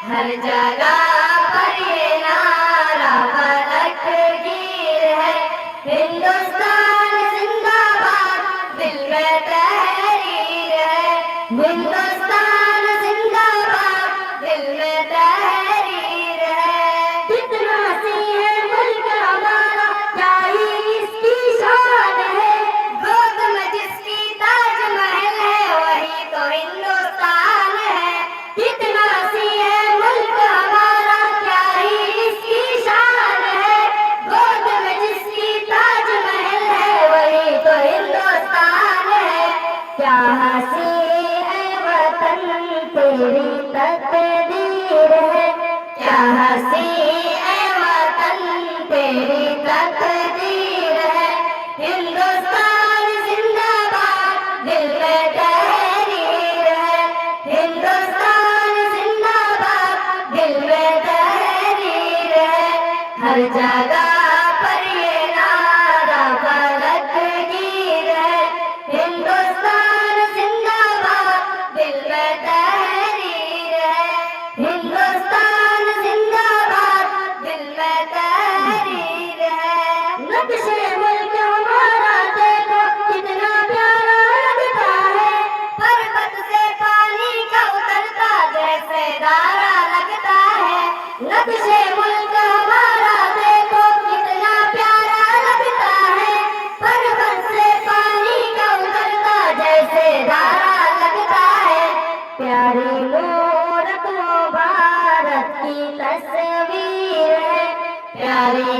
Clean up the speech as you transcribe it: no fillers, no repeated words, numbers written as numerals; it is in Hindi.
हर जगह पर ये नारा फलकगीर है। हिंदुस्तान जिंदाबाद, दिल में तहरीर है। हिंदुस्तान जिंदाबाद, दिल में तहरीर है। कितना हसीन है मुल्क हमारा, क्या ही इसकी शान है। गोद में जिसकी ताजमहल है, वही तो हिंदुस्तान है। कितना हसीन है मुल्क हमारा, क्या ही इसकी शान है। गोद में जिसकी ताजमहल है, वही तो हिंदुस्तान है। क्या हसीन है वतन, तेरी तकदीर है। क्या हसीन है वतन, तेरी तकदीर है। हिंदुस्तान जिंदाबाद, दिल में तहरीर है। हिंदुस्तान जिंदाबाद, दिल में तहरीर है। हर जगह पर ये नारा फलकगीर है। हिंदुस्तान जिंदाबाद, दिल में तहरीर है। हिंदुस्तान जिंदाबाद, दिल में तहरीर है। नक्शे मुल्क हमारा देखो, कितना प्यारा लगता है। पर्वत से पानी का उतरता जैसे धारा लगता है। नक्शे मुल्क हमारा देखो, कितना प्यारा लगता है। पर्वत से पानी का उतरता जैसे धारा लगता है। प्यारी मूरत वो भारत की तस्वीर है। प्यारी